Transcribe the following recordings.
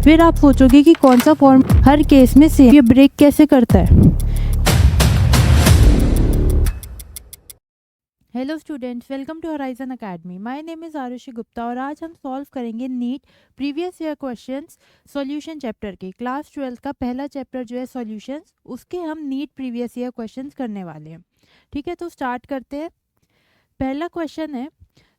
फिर आप सोचोगे कि कौन सा फॉर्म हर केस में सेम, ये ब्रेक कैसे करता है। Hello students, welcome to Horizon academy. My name is Arushi Gupta और आज हम सॉल्व करेंगे NEET previous year questions solution chapter के। क्लास 12 का पहला चैप्टर जो है सॉल्यूशंस, उसके हम नीट प्रीवियस ईयर क्वेश्चंस करने वाले हैं। ठीक है, तो स्टार्ट करते हैं। पहला क्वेश्चन है,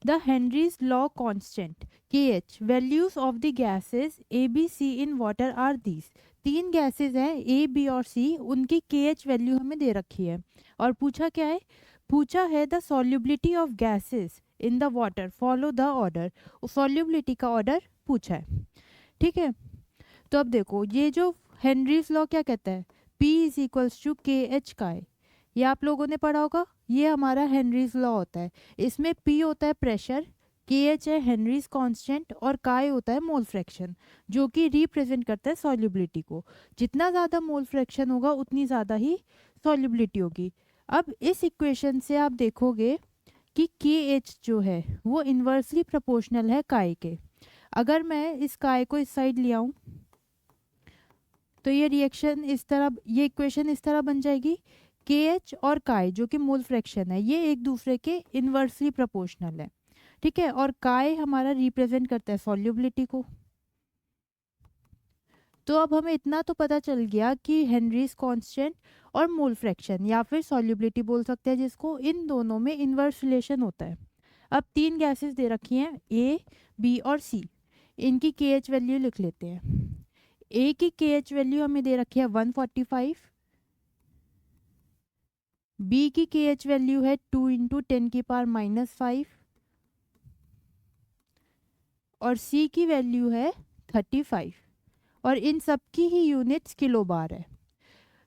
the Henry's law constant KH values of the gases A, B, C in water are these. तीन गैसेस हैं A, B और C, उनकी KH वैल्यू हमें दे रखी है और पूछा क्या है, पूछा है the solubility of gases in the water follow the order. Solubility का ऑर्डर पूछा है। ठीक है, तो अब देखो ये जो हेनरीज लॉ क्या कहता है, P is equals to KH का है, ये आप लोगों ने पढ़ा होगा। ये हमारा हेनरीज लॉ होता है। इसमें P होता है प्रेशर, KH है हेनरीज कांस्टेंट और काय होता है मोल फ्रैक्शन, जो कि रिप्रेजेंट करता है सॉल्युबिलिटी को। जितना ज़्यादा मोल फ्रैक्शन होगा उतनी ज़्यादा ही सॉल्युबिलिटी होगी। अब इस इक्वेशन से आप देखोगे कि KH जो है वो इन्वर्सली प्रोपोर्शनल है काय के। अगर मैं इस काय को इस साइड ले आऊँ तो ये रिएक्शन इस तरह, ये इक्वेशन इस तरह बन जाएगी। KH और काय जो कि मोल फ्रैक्शन है, ये एक दूसरे के इन्वर्सली प्रोपोर्शनल है। ठीक है, और काय हमारा रिप्रेजेंट करता है सॉल्युबिलिटी को। तो अब हमें इतना तो पता चल गया कि हेनरीज कांस्टेंट और मोल फ्रैक्शन या फिर सॉल्युबिलिटी बोल सकते हैं जिसको, इन दोनों में इन्वर्स रिलेशन होता है। अब तीन गैसेस दे रखी हैं A, B और C, इनकी KH वैल्यू लिख लेते हैं। A की KH वैल्यू हमें दे रखी है 145, B की KH वैल्यू है 2 इंटू 10⁻⁻5 और C की वैल्यू है 35 और इन सब की ही यूनिट्स किलो बार है।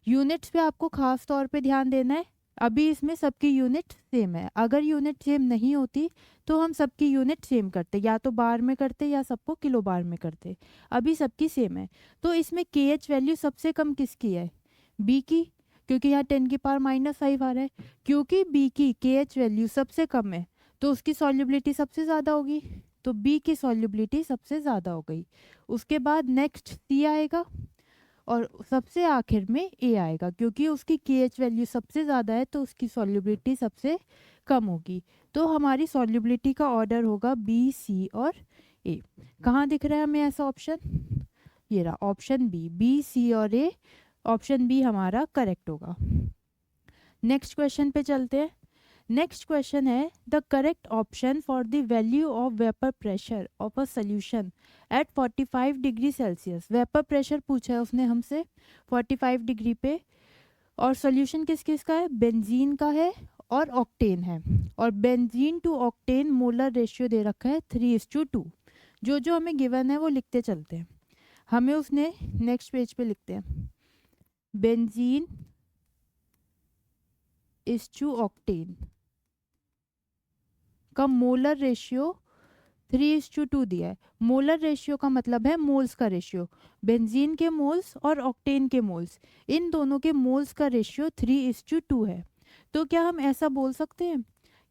यूनिट्स पे आपको खास तौर पे ध्यान देना है। अभी इसमें सबकी यूनिट सेम है, अगर यूनिट सेम नहीं होती तो हम सबकी यूनिट सेम करते, या तो बार में करते या सबको किलो बार में करते। अभी सबकी सेम है, तो इसमें KH वैल्यू सबसे कम किसकी है, B की, क्योंकि यहाँ 10⁻⁻5 आ रहा है। क्योंकि B की KH वैल्यू सबसे कम है तो उसकी सॉल्युबिलिटी सबसे ज़्यादा होगी, तो B की सॉल्युबिलिटी सबसे ज़्यादा हो गई। उसके बाद नेक्स्ट C आएगा और सबसे आखिर में A आएगा, क्योंकि उसकी KH वैल्यू सबसे ज़्यादा है तो उसकी सॉल्युबिलिटी सबसे कम होगी। तो हमारी सॉल्युबिलिटी का ऑर्डर होगा B, C और A। कहाँ दिख रहा है हमें ऐसा ऑप्शन, ये रहा ऑप्शन B, C और A। ऑप्शन B हमारा करेक्ट होगा। नेक्स्ट क्वेश्चन पे चलते हैं। नेक्स्ट क्वेश्चन है, the correct option for the value of vapour pressure of a solution at 45 degree Celsius. Vapour pressure पूछा है उसने हमसे 45 डिग्री पे, और सोल्यूशन किस किस का है, बेंजीन का है और ऑक्टेन है। और benzene to octane molar ratio दे रखा है 3:2। जो जो हमें गिवन है वो लिखते चलते हैं। हमें उसने नेक्स्ट पेज पे लिखते हैं, बेंजीन इज टू ऑक्टेन का मोलर रेशियो 3:2 दिया है। मोलर रेशियो का मतलब है मोल्स का रेशियो। बेंजीन के मोल्स और ऑक्टेन के मोल्स, इन दोनों के मोल्स का रेशियो 3:2 है। तो क्या हम ऐसा बोल सकते हैं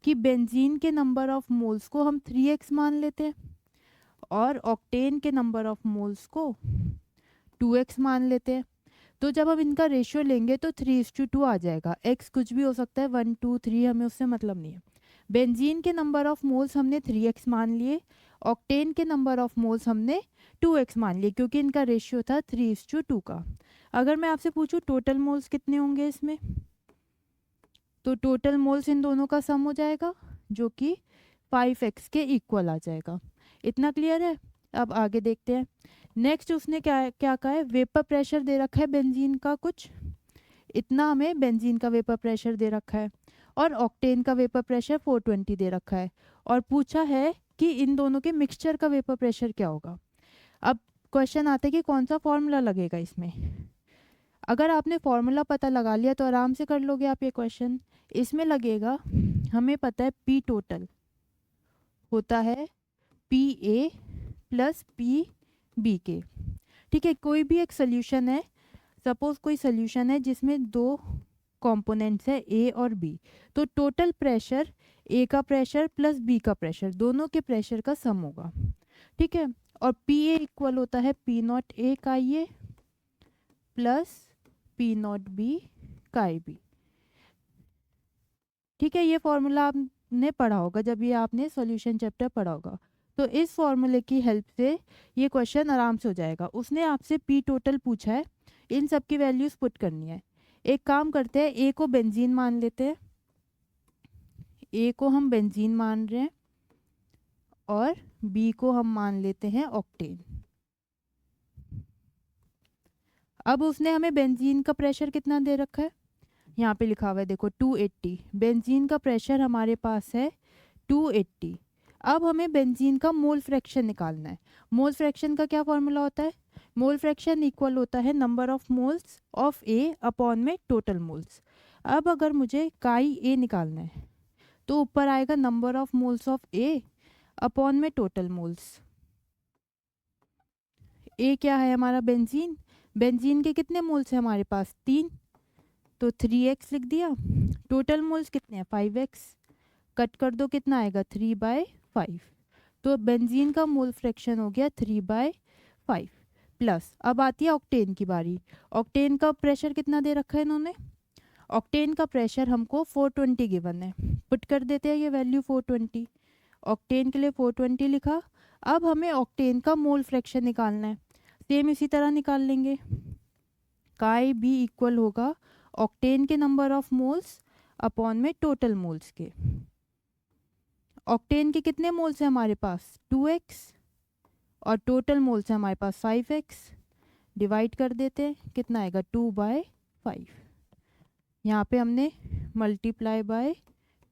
कि बेंजीन के नंबर ऑफ मोल्स को हम 3x मान लेते हैं और ऑक्टेन के नंबर ऑफ मोल्स को 2x मान लेते हैं। तो जब हम इनका रेशियो लेंगे तो 3:2 आ जाएगा। x कुछ भी हो सकता है, 1, 2, 3, हमें उससे मतलब नहीं है। बेंजीन के नंबर ऑफ मोल्स हमने 3x मान लिए, ऑक्टेन के नंबर ऑफ मोल्स हमने 2x मान लिए, क्योंकि इनका रेशियो था 3:2 का। अगर मैं आपसे पूछूं टोटल मोल्स कितने होंगे इसमें, तो टोटल मोल्स इन दोनों का सम हो जाएगा जो कि 5x के इक्वल आ जाएगा। इतना क्लियर है। अब आगे देखते हैं। नेक्स्ट उसने क्या क्या कहा है, वेपर प्रेशर दे रखा है बेंजीन का कुछ इतना, हमें बेंजीन का वेपर प्रेशर दे रखा है और ऑक्टेन का वेपर प्रेशर 420 दे रखा है, और पूछा है कि इन दोनों के मिक्सचर का वेपर प्रेशर क्या होगा। अब क्वेश्चन आता है कि कौन सा फॉर्मूला लगेगा इसमें। अगर आपने फॉर्मूला पता लगा लिया तो आराम से कर लोगे आप ये क्वेश्चन। इसमें लगेगा, हमें पता है P टोटल होता है PA प्लस PB के। ठीक है, कोई भी एक सोल्यूशन है, सपोज कोई सोल्यूशन है जिसमें दो कंपोनेंट्स है A और B, तो टोटल प्रेशर A का प्रेशर प्लस B का प्रेशर, दोनों के प्रेशर का सम होगा। ठीक है, और पी ए इक्वल होता है पी नॉट ए का ये प्लस पी नॉट बी का बी। ठीक है, ये फॉर्मूला आपने पढ़ा होगा जब ये आपने सॉल्यूशन चैप्टर पढ़ा होगा। तो इस फॉर्मूले की हेल्प से ये क्वेश्चन आराम से हो जाएगा। उसने आपसे पी टोटल पूछा है, इन सब की वैल्यूज पुट करनी है। एक काम करते हैं, ए को बेंजीन मान लेते हैं, ए को हम बेंजीन मान रहे हैं और बी को हम मान लेते हैं ऑक्टेन। अब उसने हमें बेंजीन का प्रेशर कितना दे रखा है, यहाँ पे लिखा हुआ है देखो 280। बेंजीन का प्रेशर हमारे पास है 280। अब हमें बेंजीन का मोल फ्रैक्शन निकालना है। मोल फ्रैक्शन का क्या फॉर्मूला होता है, मोल फ्रैक्शन इक्वल होता है number of moles of A upon में टोटल मोल्स। अब अगर मुझे काई ए निकालना है तो ऊपर आएगा number of moles of A upon में टोटल मोल्स। ए क्या है हमारा बेंजीन, बेंजीन के कितने मोल्स हैं हमारे पास 3, तो 3x लिख दिया। टोटल मोल्स कितने हैं 5x, कट कर दो कितना आएगा 3/5। तो बेंजीन का मोल फ्रैक्शन हो गया 3/5 प्लस। अब आती है ऑक्टेन की बारी। ऑक्टेन का प्रेशर कितना दे रखा है इन्होंने, ऑक्टेन का प्रेशर हमको 420 गिवन है, पुट कर देते हैं ये वैल्यू 420। ऑक्टेन के लिए 420 लिखा। अब हमें ऑक्टेन का मोल फ्रैक्शन निकालना है, सेम इसी तरह निकाल लेंगे। काई बी इक्वल होगा ऑक्टेन के नंबर ऑफ मोल्स अपॉन में टोटल मोल्स के। ऑक्टेन के कितने मोल्स हैं हमारे पास 2x और टोटल मोल्स हैं हमारे पास 5x। डिवाइड कर देते हैं कितना आएगा 2/5। यहाँ पे हमने मल्टीप्लाई बाय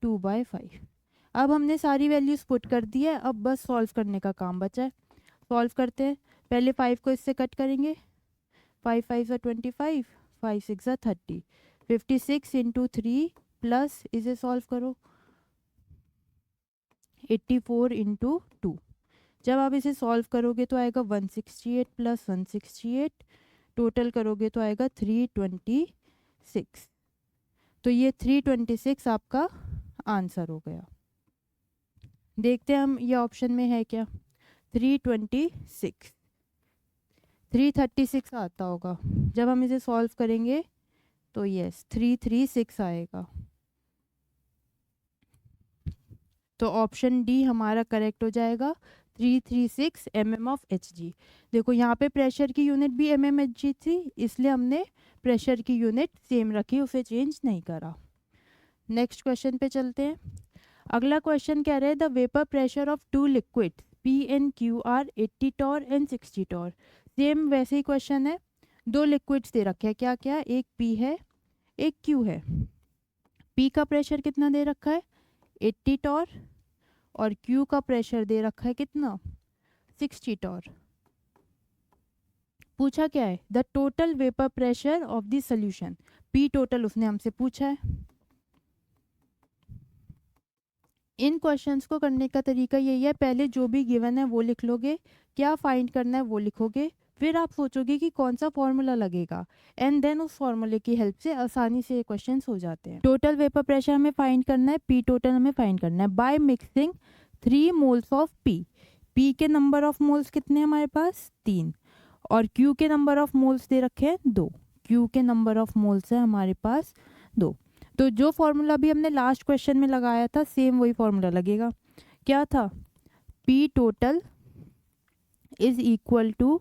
2/5। अब हमने सारी वैल्यूज पुट कर दी है, अब बस सॉल्व करने का काम बचा है। सॉल्व करते हैं, पहले 5 को इससे कट करेंगे, 5 5 25, 5 6 30, 56 इंटू 3 प्लस इसे सॉल्व करो 84 इंटू 2। जब आप इसे सॉल्व करोगे तो आएगा 168 प्लस 168, टोटल करोगे तो आएगा 326। तो ये 326 आपका आंसर हो गया। देखते हैं हम ये ऑप्शन में है क्या, 326। 336 आता होगा, जब हम इसे सॉल्व करेंगे तो यस 336 आएगा। तो ऑप्शन डी हमारा करेक्ट हो जाएगा, 336 mm ऑफ Hg। देखो यहाँ पे प्रेशर की यूनिट भी mm Hg थी, इसलिए हमने प्रेशर की यूनिट सेम रखी, उसे चेंज नहीं करा। नेक्स्ट क्वेश्चन पे चलते हैं। अगला क्वेश्चन कह रहे हैं the vapour pressure of 2 liquids P and Q are 80 torr and 60 torr. Same वैसे ही क्वेश्चन है, 2 लिक्विड्स दे रखे हैं, क्या क्या, एक P है एक Q है। P का प्रेशर कितना दे रखा है 80 टॉर और Q का प्रेशर दे रखा है कितना 60 टॉर। पूछा क्या है the total vapour pressure of the solution, P total उसने हमसे पूछा है। इन क्वेश्चंस को करने का तरीका यही है, पहले जो भी गिवन है वो लिख लोगे, क्या फाइंड करना है वो लिखोगे, फिर आप सोचोगे कि कौन सा फॉर्मूला लगेगा एंड देन उस फॉर्मूले की हेल्प से आसानी से ये क्वेश्चंस हो जाते हैं। टोटल वेपर प्रेशर हमें फाइंड करना है, पी टोटल हमें फाइंड करना है by mixing 3 moles of P. P के नंबर ऑफ मोल्स कितने हमारे पास 3 और क्यू के नंबर ऑफ मोल्स दे रखे हैं 2। क्यू के नंबर ऑफ मोल्स है हमारे पास 2। तो जो फॉर्मूला भी हमने लास्ट क्वेश्चन में लगाया था सेम वही फॉर्मूला लगेगा। क्या था, P total is equal to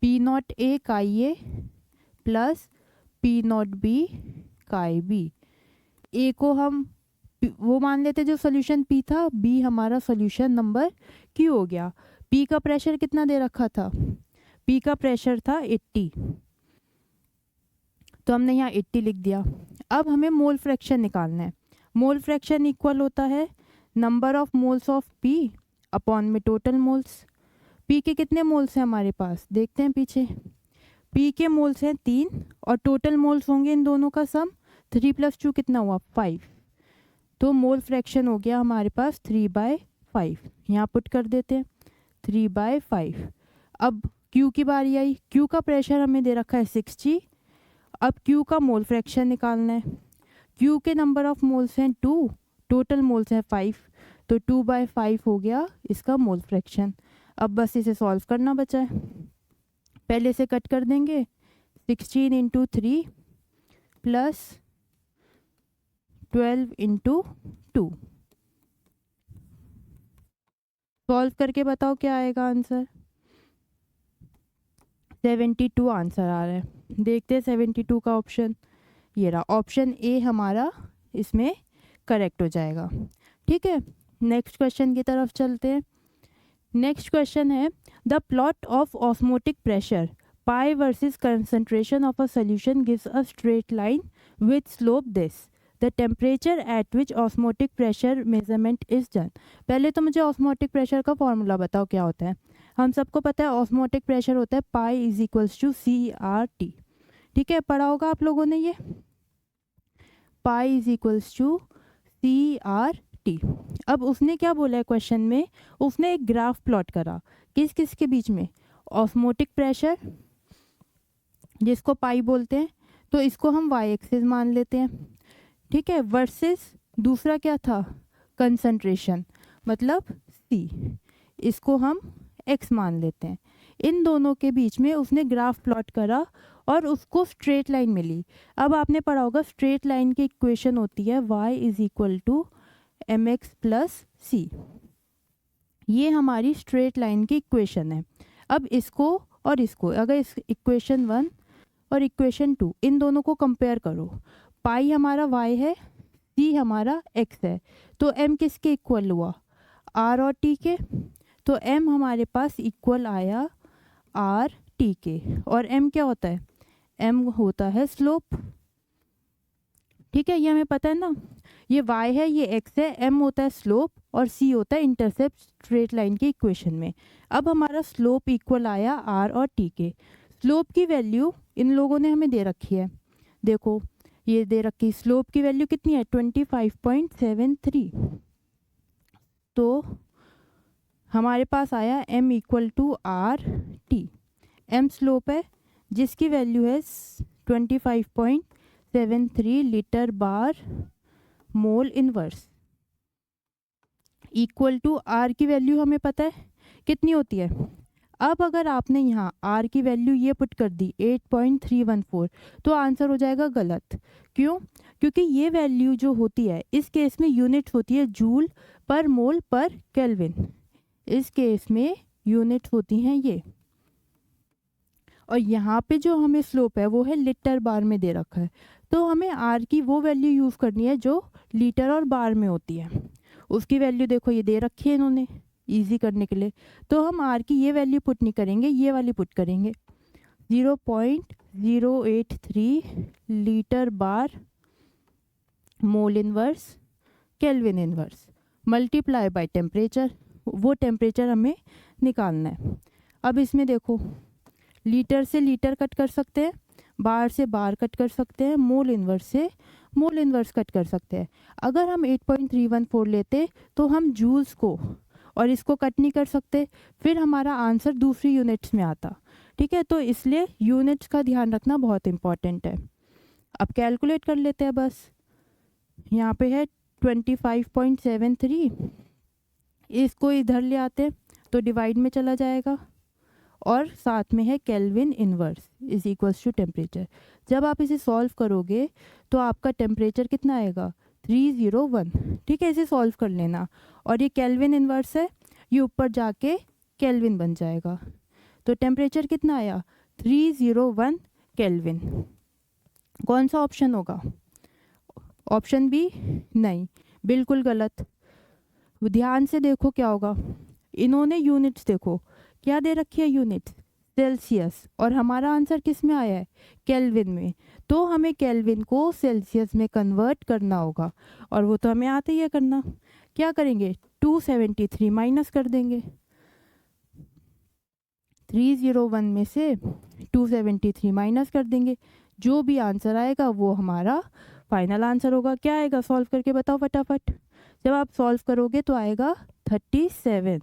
P naught A chi A plus P naught B chi B. A को हम वो मान लेते जो सोल्यूशन पी था, बी हमारा सोल्यूशन नंबर क्यू हो गया। पी का प्रेशर कितना दे रखा था, पी का प्रेशर था 80, तो हमने यहाँ 80 लिख दिया। अब हमें मोल फ्रैक्शन निकालना है। मोल फ्रैक्शन इक्वल होता है number of moles of P upon में टोटल मोल्स। पी के कितने मोल्स हैं हमारे पास, देखते हैं पीछे। पी के मोल्स हैं 3 और टोटल मोल्स होंगे इन दोनों का सम, 3 + 2 कितना हुआ 5। तो मोल फ्रैक्शन हो गया हमारे पास 3/5। यहाँ पुट कर देते हैं 3/5। अब क्यू की बारी आई, क्यू का प्रेशर हमें दे रखा है 60। अब क्यू का मोल फ्रैक्शन निकालना है। क्यू के नंबर ऑफ मोल्स हैं 2, टोटल मोल्स हैं 5, तो 2/5 हो गया इसका मोल फ्रैक्शन। अब बस इसे सॉल्व करना बचा है। पहले से कट कर देंगे, 16 इंटू 3 प्लस 12 इंटू 2। सॉल्व करके बताओ क्या आएगा आंसर। 72 आंसर आ रहा है। देखते हैं 72 का ऑप्शन, ये रहा ऑप्शन ए हमारा इसमें करेक्ट हो जाएगा। ठीक है, नेक्स्ट क्वेश्चन की तरफ चलते हैं। नेक्स्ट क्वेश्चन है the plot of osmotic pressure pi versus concentration of a solution gives a straight line with slope this the temperature at which osmotic pressure measurement is done. पहले तो मुझे osmotic pressure का formula बताओ क्या होता है। हम सबको पता है ऑस्मोटिक प्रेशर होता है pi is equals to CRT। ठीक है, पढ़ा होगा आप लोगों ने ये, pi is equals to CRT। अब उसने क्या बोला है क्वेश्चन में, उसने एक ग्राफ प्लॉट करा किस किस के बीच में, ऑस्मोटिक प्रेशर जिसको पाई बोलते हैं, तो इसको हम y एक्सिस मान लेते हैं। ठीक है, वर्सेस दूसरा क्या था, कंसंट्रेशन मतलब C, इसको हम x मान लेते हैं। इन दोनों के बीच में उसने ग्राफ प्लॉट करा और उसको स्ट्रेट लाइन मिली। अब आपने पढ़ा होगा स्ट्रेट लाइन की इक्वेशन होती है y is equal to mx plus c। ये हमारी स्ट्रेट लाइन की इक्वेशन है। अब इसको और इसको अगर इस इक्वेशन 1 और इक्वेशन 2 इन दोनों को कंपेयर करो, पाई हमारा y है, c हमारा x है, तो m किसके इक्वल हुआ, r और t के। तो m हमारे पास इक्वल आया r t के, और m क्या होता है, m होता है स्लोप। ठीक है, ये हमें पता है ना, ये y है ये x है, m होता है स्लोप और c होता है इंटरसेप्ट स्ट्रेट लाइन की इक्वेशन में। अब हमारा स्लोप इक्वल आया r और t के। स्लोप की वैल्यू इन लोगों ने हमें दे रखी है, देखो ये दे रखी, स्लोप की वैल्यू कितनी है 25.73। तो हमारे पास आया m equal to R T. m slope है जिसकी वैल्यू है 25.73 litre bar mole inverse, equal to r की वैल्यू हमें पता है कितनी होती है। अब अगर आपने यहाँ r की वैल्यू ये पुट कर दी 8.314, तो आंसर हो जाएगा गलत। क्यों, क्योंकि ये वैल्यू जो होती है इस केस में यूनिट्स होती है जूल पर मोल पर केल्विन, इस केस में यूनिट्स होती हैं ये, और यहाँ पे जो हमें स्लोप है वो है लीटर बार में दे रखा है। तो हमें r की वो वैल्यू यूज़ करनी है जो लीटर और बार में होती है। उसकी वैल्यू देखो ये दे रखी है इन्होंने इजी करने के लिए, तो हम r की ये वैल्यू पुट नहीं करेंगे, ये वाली पुट करेंगे 0.083 litre bar mole inverse kelvin inverse multiply by temperature. वो टेम्परेचर हमें निकालना है। अब इसमें देखो लीटर से लीटर कट कर सकते हैं, बार से बार कट कर सकते हैं, मोल इनवर्स से मोल इनवर्स कट कर सकते हैं। अगर हम 8.314 लेते तो हम जूल्स को और इसको कट नहीं कर सकते, फिर हमारा आंसर दूसरी यूनिट्स में आता। ठीक है, तो इसलिए यूनिट्स का ध्यान रखना बहुत इंपॉर्टेंट है। अब कैलकुलेट कर लेते हैं, बस यहाँ पे है 25.73, इसको इधर ले आते हैं तो डिवाइड में चला जाएगा, और साथ में है Kelvin inverse is equals to temperature. जब आप इसे सॉल्व करोगे तो आपका टेम्परेचर कितना आएगा 301। ठीक है, इसे सॉल्व कर लेना, और ये केल्विन इनवर्स है, ये ऊपर जाके केल्विन बन जाएगा। तो टेम्परेचर कितना आया 301 केल्विन। कौन सा ऑप्शन होगा, ऑप्शन बी नहीं, बिल्कुल गलत। ध्यान से देखो क्या होगा, इन्होंने यूनिट्स देखो क्या दे रखी है, यूनिट्स सेल्सियस, और हमारा आंसर किस में आया है केल्विन में। तो हमें केल्विन को सेल्सियस में कन्वर्ट करना होगा, और वो तो हमें आते ही है करना। क्या करेंगे 273 माइनस कर देंगे, 301 में से 273 माइनस कर देंगे, जो भी आंसर आएगा वो हमारा फाइनल आंसर होगा। क्या आएगा सॉल्व करके बताओ फटाफट। जब आप सॉल्व करोगे तो आएगा 37।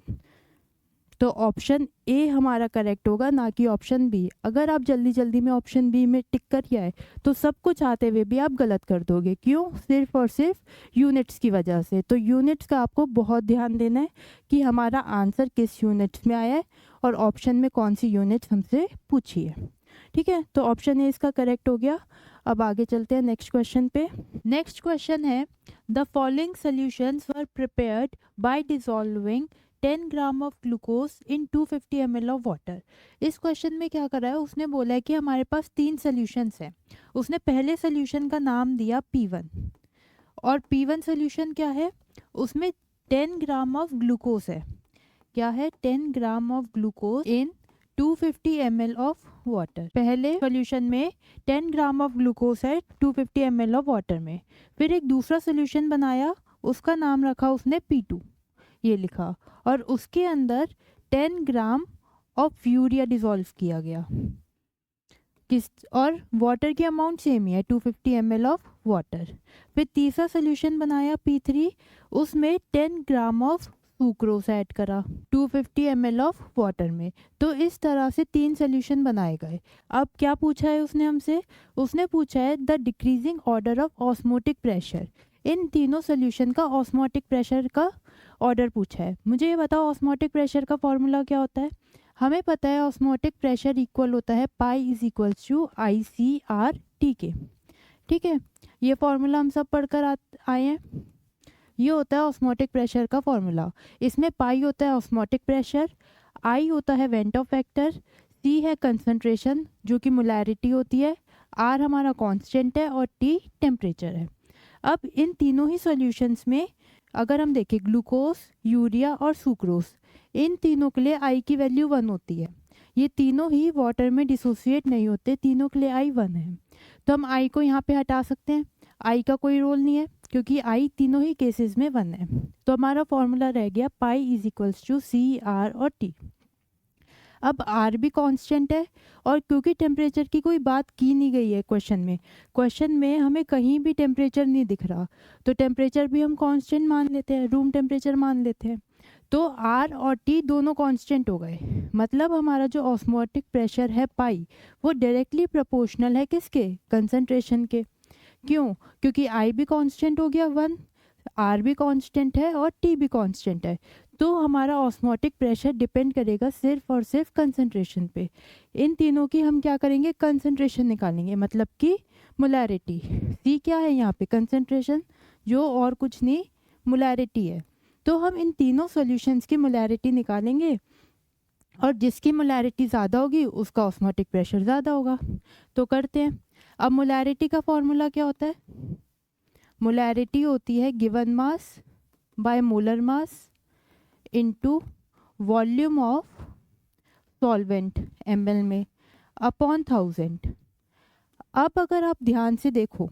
तो ऑप्शन ए हमारा करेक्ट होगा, ना कि ऑप्शन बी। अगर आप जल्दी जल्दी में ऑप्शन बी में टिक कर आए तो सब कुछ आते हुए भी आप गलत कर दोगे। क्यों? सिर्फ और सिर्फ यूनिट्स की वजह से। तो यूनिट्स का आपको बहुत ध्यान देना है कि हमारा आंसर किस यूनिट्स में आया है और ऑप्शन में कौन सी यूनिट्स हमसे पूछी है। ठीक है, तो ऑप्शन ए इसका करेक्ट हो गया। अब आगे चलते हैं नेक्स्ट क्वेश्चन पे। नेक्स्ट क्वेश्चन है, the following solutions were prepared by dissolving 10 gram of glucose in 250 ml of water. इस क्वेश्चन में क्या करा है, उसने बोला है कि हमारे पास 3 सॉल्यूशंस हैं। उसने पहले सॉल्यूशन का नाम दिया P1, और P1 सॉल्यूशन क्या है, उसमें 10 ग्राम ऑफ ग्लूकोज है। क्या है? 10 gram of glucose in 250 ml of water. पहले सॉल्यूशन में 10 ग्राम ऑफ ग्लूकोज है 250 ml ऑफ वाटर में। फिर एक दूसरा सॉल्यूशन बनाया, उसका नाम रखा उसने P2, ये लिखा, और उसके अंदर 10 ग्राम ऑफ यूरिया डिसॉल्व किया गया। किस, और वाटर की अमाउंट सेम ही है 250 ml ऑफ वाटर। फिर तीसरा सॉल्यूशन बनाया P3, उसमें 10 ग्राम ऑफ सुक्रोज ऐड करा 250 ml ऑफ वाटर में। तो इस तरह से 3 सॉल्यूशन बनाए गए। अब क्या पूछा है उसने हमसे? उसने पूछा है the decreasing order of osmotic pressure. इन तीनों सॉल्यूशन का ऑस्मोटिक प्रेशर का ऑर्डर पूछा है। मुझे ये बताओ ऑस्मोटिक प्रेशर का फॉर्मूला क्या होता है? हमें पता है ऑस्मोटिक प्रेशर इक्वल होता है pi is equal to ICRT के। ठीक है, ये फॉर्मूला हम सब पढ़कर आए हैं। ये होता है ऑस्मोटिक प्रेशर का फॉर्मूला। इसमें पाई होता है ऑस्मोटिक प्रेशर, आई होता है वेंट ऑफ फैक्टर, सी है कंसंट्रेशन जो कि मोलैरिटी होती है, आर हमारा कांस्टेंट है और टी टेम्परेचर है। अब इन तीनों ही सॉल्यूशंस में अगर हम देखें ग्लूकोज, यूरिया और सुक्रोज, इन तीनों के लिए आई की वैल्यू 1 होती है। ये तीनों ही वाटर में डिसोसिएट नहीं होते, तीनों के लिए आई 1 है। तो हम आई को यहाँ पे हटा सकते हैं, आई का कोई रोल नहीं है क्योंकि आई तीनों ही केसेस में 1 है। तो हमारा फॉर्मूला रह गया pi is equals to CR और T। अब आर भी कांस्टेंट है, और क्योंकि टेम्परेचर की कोई बात की नहीं गई है क्वेश्चन में हमें कहीं भी टेम्परेचर नहीं दिख रहा, तो टेम्परेचर भी हम कांस्टेंट मान लेते हैं, रूम टेम्परेचर मान लेते हैं। तो आर और टी दोनों कांस्टेंट हो गए। मतलब हमारा जो ऑस्मोटिक प्रेशर है पाई, वो डायरेक्टली प्रोपोर्शनल है किसके? कंसंट्रेशन के। क्यों? क्योंकि आई भी कांस्टेंट हो गया 1, आर भी कांस्टेंट है और टी भी कांस्टेंट है। तो हमारा ऑस्मोटिक प्रेशर डिपेंड करेगा सिर्फ और सिर्फ कंसंट्रेशन पे। इन तीनों की हम क्या करेंगे? कंसंट्रेशन निकालेंगे, मतलब कि मोलैरिटी। सी क्या है यहाँ पे? कंसंट्रेशन, जो और कुछ नहीं मोलैरिटी है। तो हम इन तीनों सॉल्यूशंस की मोलैरिटी निकालेंगे, और जिसकी मोलैरिटी ज़्यादा होगी उसका ऑस्मोटिक प्रेशर ज़्यादा होगा। तो करते हैं। अब मोलैरिटी का फॉर्मूला क्या होता है? मोलैरिटी होती है given mass by molar mass into volume of solvent ml में अपॉन 1000। अब अगर आप ध्यान से देखो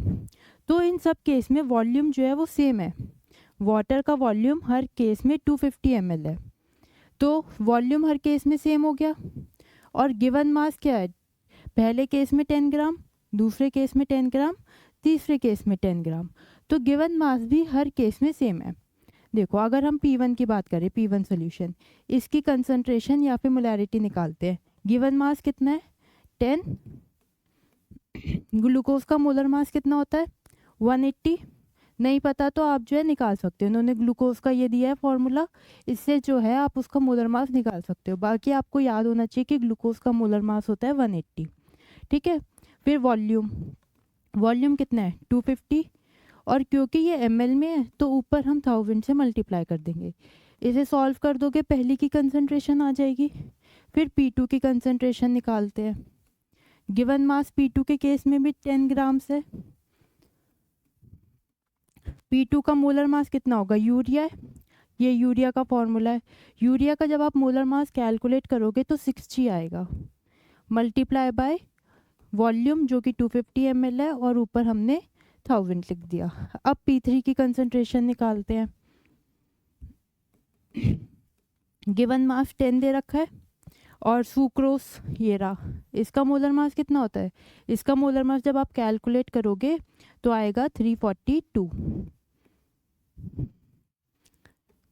तो इन सब केस में वॉल्यूम जो है वो सेम है। वाटर का वॉल्यूम हर केस में 250 ml है, तो वॉल्यूम हर केस में सेम हो गया। और गिवन मास क्या है? पहले केस में 10 ग्राम, दूसरे केस में 10 ग्राम, तीसरे केस में 10 ग्राम। तो गिवन मास भी हर केस में सेम है। देखो अगर हम P1 की बात करें, P1 सॉल्यूशन, इसकी कंसंट्रेशन या फिर मोलैरिटी निकालते हैं। गिवन मास कितना है? 10। ग्लूकोज का मोलर मास कितना होता है? 180। नहीं पता तो आप जो है निकाल सकते हो, उन्होंने ग्लूकोज का ये दिया है फॉर्मूला, इससे जो है आप उसका मोलर मास निकाल सकते हो। बाकी आपको याद होना चाहिए कि ग्लूकोज का मोलर मास होता है 180। ठीक है, फिर वॉल्यूम कितना है? 250, और क्योंकि ये ml में है तो ऊपर हम 1000 से मल्टीप्लाई कर देंगे। इसे सॉल्व कर दोगे, पहली की कंसंट्रेशन आ जाएगी। फिर P2 की कंसंट्रेशन निकालते हैं। गिवन मास P2 के केस में भी 10 ग्राम्स है। P2 का मोलर मास कितना होगा? यूरिया है, ये यूरिया का फॉर्मूला है। यूरिया का जब आप मोलर मास कैलकुलेट करोगे तो 60 आएगा, मल्टीप्लाई बाय वॉल्यूम जो कि 250 ml है, और ऊपर हमने 1000 लिख दिया। अब P3 की कंसंट्रेशन निकालते हैं। गिवन मास 10 दे रखा है, और सुक्रोज ये रहा, इसका मोलर मास कितना होता है? इसका मोलर मास जब आप कैलकुलेट करोगे तो आएगा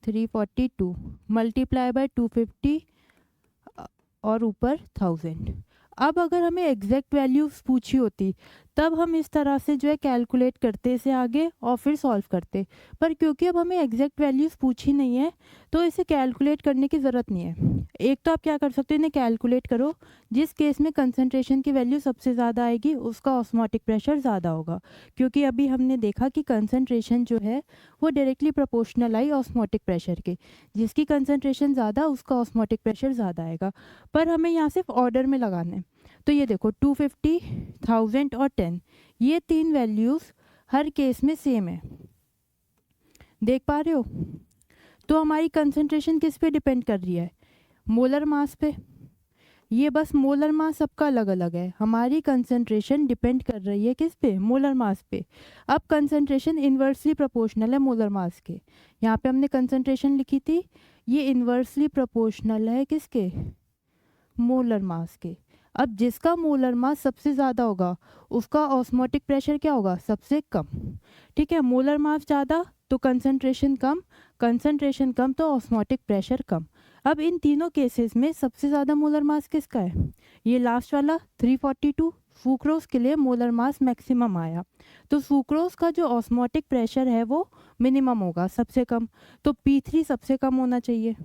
342 मल्टीप्लाई बाय 250 और ऊपर 1000। अब अगर हमें एग्जैक्ट वैल्यूज पूछी होती तब हम इस तरह से जो है कैलकुलेट करते इसे आगे और फिर सॉल्व करते, पर क्योंकि अब हमें एग्जैक्ट वैल्यूज पूछी नहीं है तो इसे कैलकुलेट करने की ज़रूरत नहीं है। एक तो आप क्या कर सकते हो, इन्हें कैलकुलेट करो। जिस केस में कंसंट्रेशन की वैल्यू सबसे ज़्यादा आएगी उसका ऑस्मोटिक प्रेशर ज़्यादा होगा, क्योंकि अभी हमने देखा कि कंसंट्रेशन जो है वो डायरेक्टली प्रोपोर्शनल आई ऑस्मोटिक प्रेशर के। जिसकी कंसंट्रेशन ज़्यादा उसका ऑस्मोटिक प्रेशर ज़्यादा आएगा। पर हमें यहाँ सिर्फ ऑर्डर में लगाना है। तो ये देखो 250, 1000 और 10, ये तीन वैल्यूज़ हर केस में सेम है, देख पा रहे हो। तो हमारी कंसंट्रेशन किस पे डिपेंड कर रही है, मोलर मास पे। ये बस मोलर मास सबका अलग अलग है, हमारी कंसंट्रेशन डिपेंड कर रही है किस पे, मोलर मास पे। अब कंसंट्रेशन इन्वर्सली प्रोपोर्शनल है मोलर मास के। यहाँ पे हमने कंसंट्रेशन लिखी थी, ये इन्वर्सली प्रोपोर्शनल है किसके, मोलर मास के। अब जिसका मोलर मास सबसे ज़्यादा होगा उसका ऑस्मोटिक प्रेशर क्या होगा, सबसे कम। ठीक है, मोलर मास ज़्यादा तो कंसंट्रेशन कम, कंसंट्रेशन कम तो ऑस्मोटिक प्रेशर कम। अब इन तीनों केसेस में सबसे ज़्यादा मोलर मास किसका है, ये लास्ट वाला 342। सुक्रोज के लिए मोलर मास मैक्सिमम आया, तो सुक्रोज का जो ऑस्मोटिक प्रेशर है वो मिनिमम होगा, सबसे कम। तो P3 सबसे कम होना चाहिए,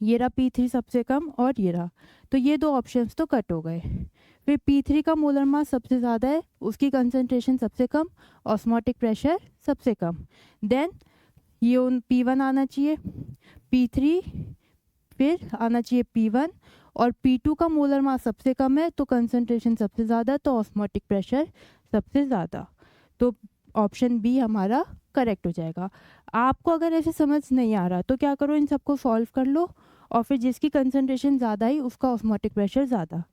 ये रहा P3 सबसे कम और ये रहा। तो ये दो ऑप्शंस तो कट हो गए। फिर P3 का मोलर मास सबसे ज़्यादा है, उसकी कंसंट्रेशन सबसे कम, ऑस्मोटिक प्रेशर सबसे कम। देन ये P1 आना चाहिए, P3 फिर आना चाहिए P1, और P2 का मोलर मास सबसे कम है तो कंसंट्रेशन सबसे ज़्यादा तो ऑस्मोटिक प्रेशर सबसे ज़्यादा। तो ऑप्शन बी हमारा करेक्ट हो जाएगा। आपको अगर ऐसे समझ नहीं आ रहा तो क्या करो, इन सबको सॉल्व कर लो और फिर जिसकी कंसंट्रेशन ज़्यादा ही उसका ऑस्मोटिक प्रेशर ज़्यादा।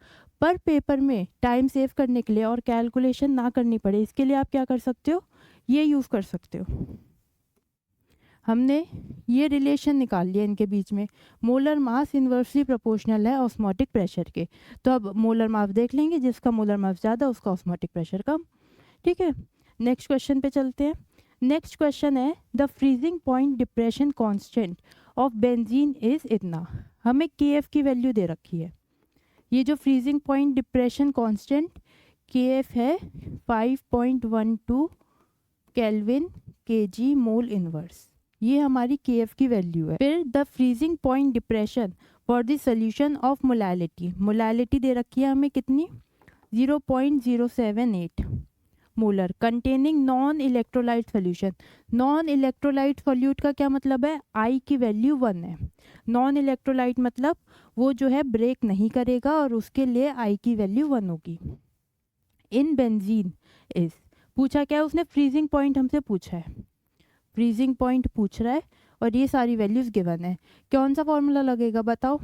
पर पेपर में टाइम सेव करने के लिए और कैलकुलेशन ना करनी पड़े इसके लिए आप क्या कर सकते हो, ये यूज़ कर सकते हो। हमने ये रिलेशन निकाल लिया इनके बीच में, मोलर मास इन्वर्सली प्रोपोर्शनल है ऑस्मोटिक प्रेशर के। तो अब मोलर मास देख लेंगे, जिसका मोलर मास ज़्यादा उसका ऑस्मोटिक प्रेशर कम। ठीक है, नेक्स्ट क्वेश्चन पे चलते हैं। नेक्स्ट क्वेश्चन है the freezing point depression constant of benzene is इतना। हमें KF की वैल्यू दे रखी है। ये जो freezing point depression constant KF है 5.12 केल्विन kg मोल इनवर्स, ये हमारी KF की वैल्यू है। फिर the freezing point depression for the solution of molality, molality दे रखी है हमें कितनी, 0.078 molar containing non electrolyte solution. Non electrolyte solute का क्या मतलब है, I की वैल्यू 1 है। नॉन इलेक्ट्रोलाइट मतलब वो जो है ब्रेक नहीं करेगा और उसके लिए I की वैल्यू 1 होगी। इन बेंजीन इज, पूछा क्या है उसने, फ्रीजिंग पॉइंट हमसे पूछा है, फ्रीजिंग पॉइंट पूछ रहा है और ये सारी वैल्यूज गिवन है। कौन सा फॉर्मूला लगेगा बताओ,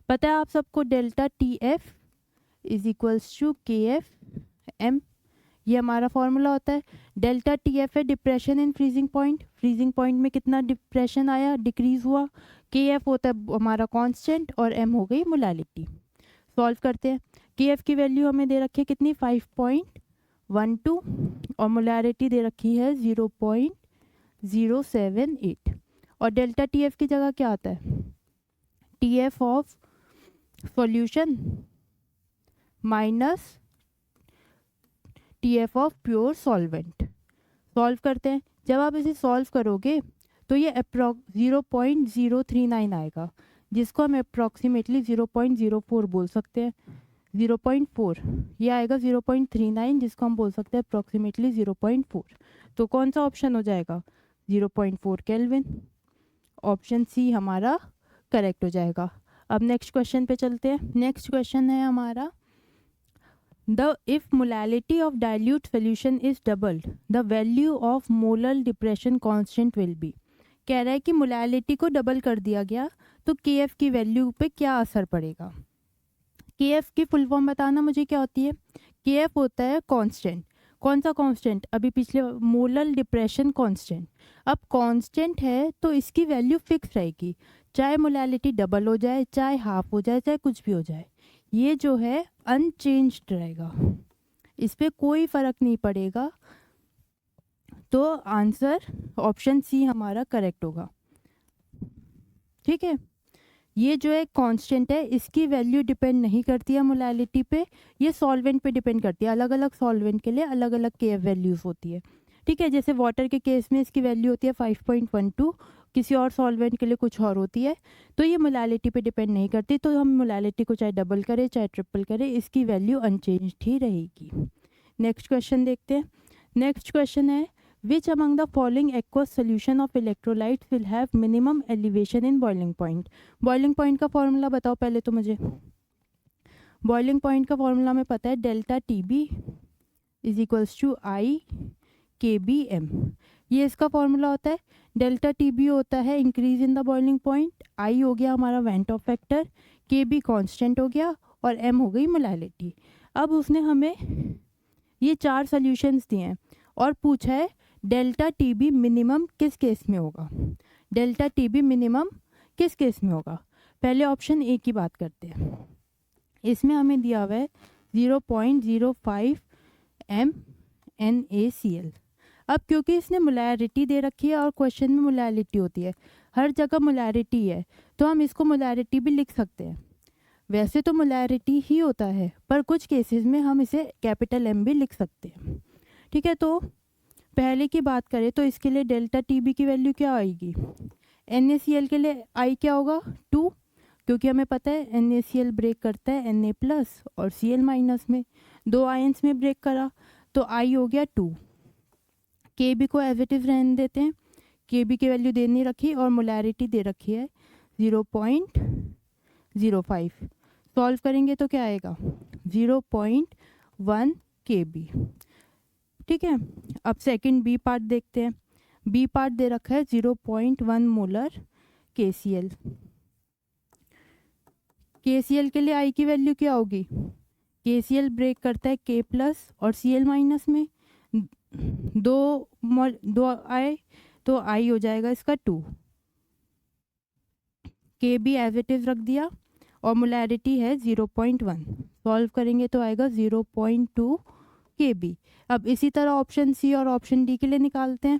पता है आप सबको, delta TF is equals to KF/m, ये हमारा फॉर्मूला होता है। डेल्टा TF है depression in freezing point, freezing point में कितना डिप्रेशन आया, डिक्रीज हुआ। KF होता है हमारा कांस्टेंट और M हो गई मोलैलिटी। सॉल्व करते हैं। KF की वैल्यू हमें दे रखी है कितनी, 5.12 और मोलैलिटी दे रखी है 0.078। और डेल्टा TF की जगह क्या आता है, TF of solution minus TF of pure solvent. Solve करते हैं। जब आप इसे सॉल्व करोगे तो ये 0.039 आएगा, जिसको हम अप्रॉक्सीमेटली 0.04 बोल सकते हैं। 0.4 ये आएगा 0.39, जिसको हम बोल सकते हैं अप्रॉक्सीमेटली 0.4। तो कौन सा ऑप्शन हो जाएगा, 0.4 केल्विन। ऑप्शन सी हमारा करेक्ट हो जाएगा। अब नेक्स्ट क्वेश्चन पे चलते हैं। नेक्स्ट क्वेश्चन है हमारा, if molality of dilute solution is doubled, the value of molar depression constant will be। कह रहा है कि मोलैलिटी को डबल कर दिया गया तो KF की वैल्यू पे क्या असर पड़ेगा। KF की फुल फॉर्म बताना मुझे क्या होती है, KF होता है कांस्टेंट। कौन सा कांस्टेंट, अभी पिछले मोलर डिप्रेशन कांस्टेंट। अब कांस्टेंट है तो इसकी वैल्यू फिक्स रहेगी, चाहे मोलैलिटी डबल हो जाए, चाहे हाफ हो जाए, चाहे कुछ भी हो जाए, ये जो है अनचेंज्ड रहेगा, इस पे कोई फर्क नहीं पड़ेगा। तो आंसर ऑप्शन सी हमारा करेक्ट होगा। ठीक है, ये जो है कांस्टेंट है, इसकी वैल्यू डिपेंड नहीं करती है मोलैलिटी पे, ये सॉल्वेंट पे डिपेंड करती है। अलग अलग सॉल्वेंट के लिए अलग अलग केएफ वैल्यूज़ होती है, ठीक है। जैसे वाटर के केस में इसकी वैल्यू होती है 5.12, किसी और सॉल्वेंट के लिए कुछ और होती है। तो ये मोलैलिटी पे डिपेंड नहीं करती, तो हम मोलैलिटी को चाहे डबल करें चाहे ट्रिपल करें, इसकी वैल्यू अनचेंज्ड ही रहेगी। नेक्स्ट क्वेश्चन देखते हैं। नेक्स्ट क्वेश्चन है, which among the following aqueous solution of electrolytes will have minimum elevation in boiling point? boiling point का फॉर्मूला बताओ पहले तो मुझे। boiling point का फॉर्मूला में पता है, delta T B is equals to I K B M. ये इसका फॉर्मूला होता है। डेल्टा टी बी होता है increase in the boiling point, I हो गया हमारा van't Hoff factor, K B constant हो गया और एम हो गई मोलैलिटी। अब उसने हमें ये 4 सॉल्यूशंस दिए हैं और पूछा है डेल्टा टी बी मिनिमम किस केस में होगा। डेल्टा टी बी मिनिमम किस केस में होगा? पहले ऑप्शन ए की बात करते हैं। इसमें हमें दिया हुआ है 0.05 MnACl। अब क्योंकि इसने मोलैरिटी दे रखी है और क्वेश्चन में मोलैरिटी होती है, हर जगह मोलैरिटी है, तो हम इसको मोलैरिटी भी लिख सकते हैं। वैसे तो मोलैरिटी ही होता है, पर कुछ केसेस में हम इसे कैपिटल एम भी लिख सकते हैं, ठीक है। तो पहले की बात करें तो इसके लिए डेल्टा टी बी की वैल्यू क्या आएगी? NaCl के लिए आई क्या होगा? 2, क्योंकि हमें पता है NaCl ब्रेक करता है Na प्लस और Cl माइनस में, 2 आयंस में ब्रेक करा, तो आई हो गया 2। Kb को एज इट इज़ रहने देते हैं, Kb की वैल्यू दे नहीं रखी और मोलैरिटी दे रखी है 0.05। सॉल्व करेंगे तो क्या आएगा? 0.1 Kb, ठीक है। अब सेकंड बी पार्ट देखते हैं। बी पार्ट दे रखा है 0.1 मोलर KCl। KCl के लिए आई की वैल्यू क्या होगी? KCl ब्रेक करता है K प्लस और Cl माइनस में, 2 आई, तो आई हो जाएगा इसका 2। Kb एज इट इज़ रख दिया और मोलैरिटी है 0.1। सॉल्व करेंगे तो आएगा 0.2 Kb। अब इसी तरह ऑप्शन सी और ऑप्शन डी के लिए निकालते हैं।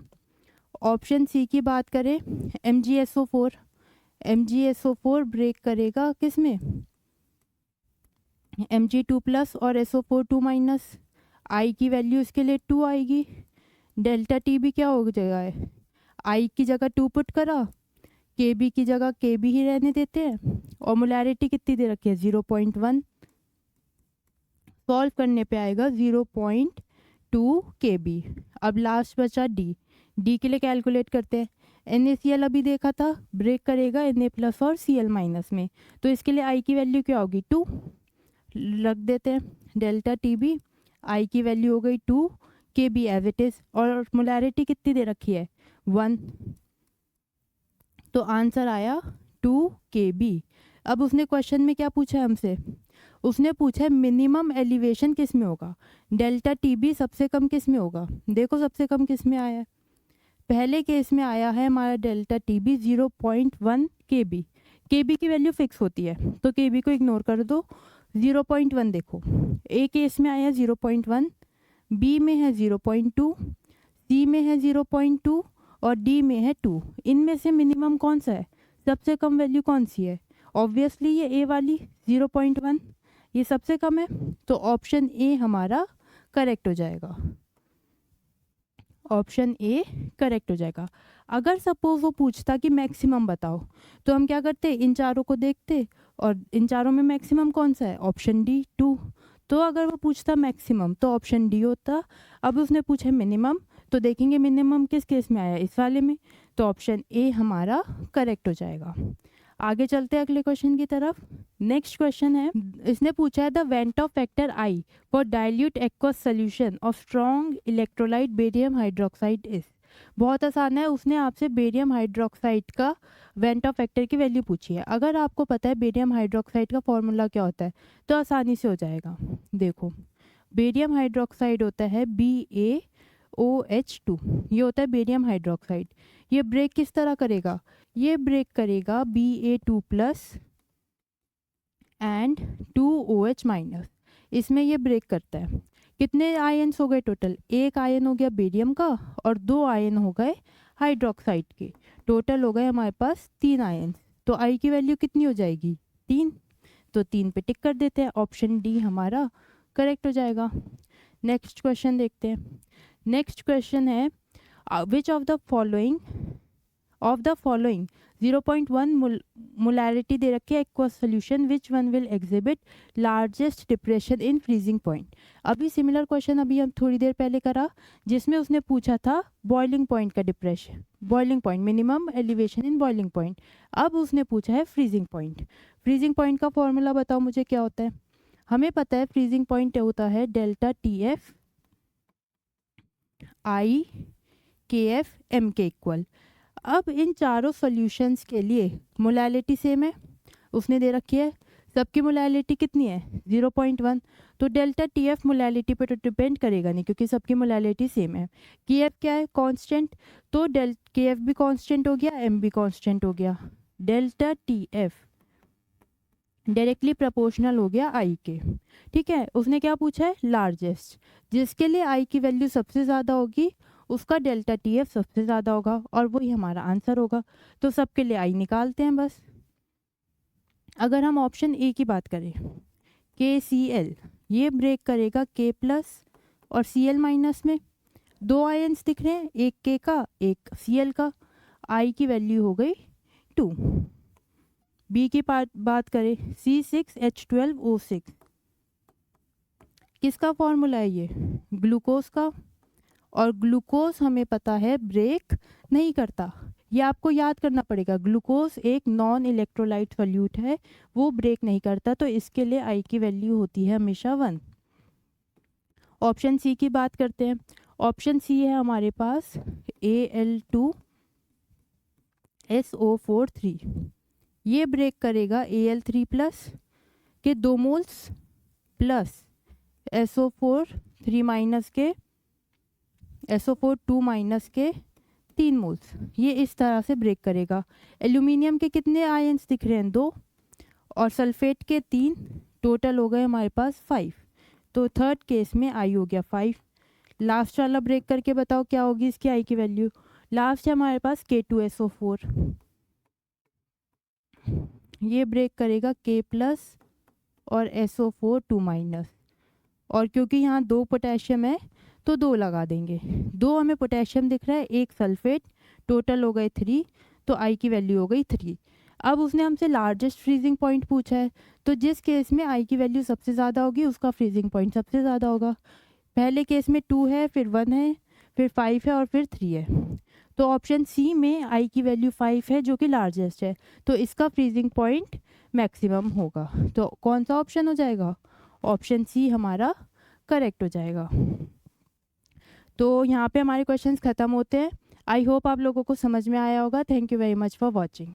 ऑप्शन सी की बात करें, MgSO4। MgSO4 ब्रेक करेगा किस में? Mg2 प्लस और SO4 2 माइनस। आई की वैल्यू इसके लिए 2 आएगी। डेल्टा टी बी क्या हो जाएगा? आई की जगह 2 पुट करा, Kb की जगह Kb ही रहने देते हैं और मोलैरिटी कितनी दे रखी है? 0.1। सॉल्व करने पे आएगा 0.2 Kb। अब लास्ट बचा डी। डी के लिए कैलकुलेट करते हैं। NaCl अभी देखा था, ब्रेक करेगा Na प्लस और Cl माइनस में, तो इसके लिए आई की वैल्यू क्या होगी? 2 रख देते हैं। डेल्टा टी बी, आई की वैल्यू हो गई 2, Kb एज इट इज़, और मोलैरिटी कितनी दे रखी है? 1। तो आंसर आया 2 Kb। अब उसने क्वेश्चन में क्या पूछा है हमसे? उसने पूछा है मिनिमम एलिवेशन किस में होगा। डेल्टा टी बी सबसे कम किस में होगा? देखो सबसे कम किस में आया है। पहले केस में आया है हमारा delta T B 0.1 Kb। Kb की वैल्यू फिक्स होती है, तो Kb को इग्नोर कर दो। 0.1 देखो, ए केस में आया 0.1, बी में है 0.2, सी में है 0.2 और डी में है 2। इनमें से मिनिमम कौन सा है? सबसे कम वैल्यू कौन सी है? ऑब्वियसली ये ए वाली 0.1, ये सबसे कम है, तो ऑप्शन ए हमारा करेक्ट हो जाएगा। ऑप्शन ए करेक्ट हो जाएगा। अगर सपोज वो पूछता कि मैक्सिमम बताओ, तो हम क्या करते? इन चारों को देखते और इन चारों में मैक्सिमम कौन सा है? Option D 2। तो अगर वो पूछता मैक्सिमम तो ऑप्शन डी होता। अब उसने पूछा मिनिमम, तो देखेंगे मिनिमम किस केस में आया? इस वाले में, तो ऑप्शन ए हमारा करेक्ट हो जाएगा। आगे चलते हैं अगले क्वेश्चन की तरफ। नेक्स्ट क्वेश्चन है, इसने पूछा है the went Hoff factor I for dilute aqueous solution of strong electrolyte barium hydroxide is. बहुत आसान है, उसने आपसे बेरियम हाइड्रोक्साइड का वेंट ऑफ फैक्टर की वैल्यू पूछी है। अगर आपको पता है बेरियम हाइड्रोक्साइड का फॉर्मूला क्या होता है तो आसानी से हो जाएगा। देखो, बेरियम हाइड्रोक्साइड होता है BaOH2, ये होता है बेरियम हाइड्रोक्साइड। ये ब्रेक किस तरह करेगा? ये ब्रेक करेगा Ba2 plus and 2OH minus, इसमें ये ब्रेक करता है। कितने आयन्स हो गए टोटल? एक आयन हो गया बेरियम का और 2 आयन हो गए हाइड्रोक्साइड के। टोटल हो गए हमारे पास 3 आयन्स। तो आई की वैल्यू कितनी हो जाएगी 3, तो 3 पे टिक कर देते हैं, ऑप्शन डी हमारा करेक्ट हो जाएगा। नेक्स्ट क्वेश्चन देखते हैं। नेक्स्ट क्वेश्चन है which of the following 0.1 molarity दे रखी है aqua solution, which one will exhibit largest depression in freezing point. अभी सिमिलर क्वेश्चन अभी हम थोड़ी देर पहले करा, जिसमें उसने पूछा था बॉइलिंग पॉइंट का depression, boiling point minimum elevation in boiling point. अब उसने पूछा है फ्रीजिंग पॉइंट। फ्रीजिंग पॉइंट का फॉर्मूला बताओ मुझे क्या होता है। हमें पता है फ्रीजिंग पॉइंट होता है डेल्टा टी एफ आई के एफ एम के इक्वल। अब इन चारों सॉल्यूशंस के लिए मोलैलिटी सेम है, उसने दे रखी है, सबकी मोलैलिटी कितनी है 0.1, तो डेल्टा टी एफ मोलैलिटी पर तो डिपेंड करेगा नहीं क्योंकि सबकी मोलैलिटी सेम है। के एफ क्या है कांस्टेंट, तो के एफ भी कांस्टेंट हो गया, एम भी कांस्टेंट हो गया। Delta T F directly proportional हो गया आई के। ठीक है, उसने क्या पूछा है लार्जेस्ट, जिसके लिए आई की वैल्यू सबसे ज़्यादा होगी उसका डेल्टा टी एफ सबसे ज़्यादा होगा और वही हमारा आंसर होगा। तो सबके लिए आई निकालते हैं बस। अगर हम ऑप्शन ए की बात करें के सी एल, ये ब्रेक करेगा के प्लस और सी एल माइनस में, दो आयन्स दिख रहे हैं, एक के का एक सी एल का, आई की वैल्यू हो गई 2। बी की बात करें C6H12O6, किसका फॉर्मूला है ये ग्लूकोज का, और ग्लूकोज हमें पता है ब्रेक नहीं करता, ये आपको याद करना पड़ेगा। ग्लूकोज एक नॉन इलेक्ट्रोलाइट सॉल्यूट है, वो ब्रेक नहीं करता, तो इसके लिए आई की वैल्यू होती है हमेशा 1। ऑप्शन सी की बात करते हैं। ऑप्शन सी है हमारे पास Al2SO4 3, ये ब्रेक करेगा Al3 प्लस के 2 मोल्स प्लस SO4 3 माइनस के SO4 2 माइनस के 3 मोल्स, ये इस तरह से ब्रेक करेगा। एल्यूमिनियम के कितने आयन्स दिख रहे हैं 2 और सल्फेट के 3, टोटल हो गए हमारे पास 5, तो थर्ड केस में आई हो गया 5। लास्ट वाला ब्रेक करके बताओ क्या होगी इसकी आई की वैल्यू। लास्ट है हमारे पास K2SO4, ये ब्रेक करेगा K प्लस और SO4 2 माइनस, और क्योंकि यहाँ 2 पोटेशियम है तो 2 लगा देंगे, 2 हमें पोटेशियम दिख रहा है, एक सल्फेट, टोटल हो गए 3, तो आई की वैल्यू हो गई 3। अब उसने हमसे लार्जेस्ट फ्रीजिंग पॉइंट पूछा है, तो जिस केस में आई की वैल्यू सबसे ज़्यादा होगी उसका फ्रीजिंग पॉइंट सबसे ज़्यादा होगा। पहले केस में 2 है, फिर 1 है, फिर 5 है और फिर 3 है, तो ऑप्शन सी में आई की वैल्यू 5 है जो कि लार्जेस्ट है, तो इसका फ्रीजिंग पॉइंट मैक्सिमम होगा। तो कौन सा ऑप्शन हो जाएगा, ऑप्शन सी हमारा करेक्ट हो जाएगा। तो यहाँ पे हमारे क्वेश्चंस ख़त्म होते हैं। आई होप आप लोगों को समझ में आया होगा। Thank you very much for watching.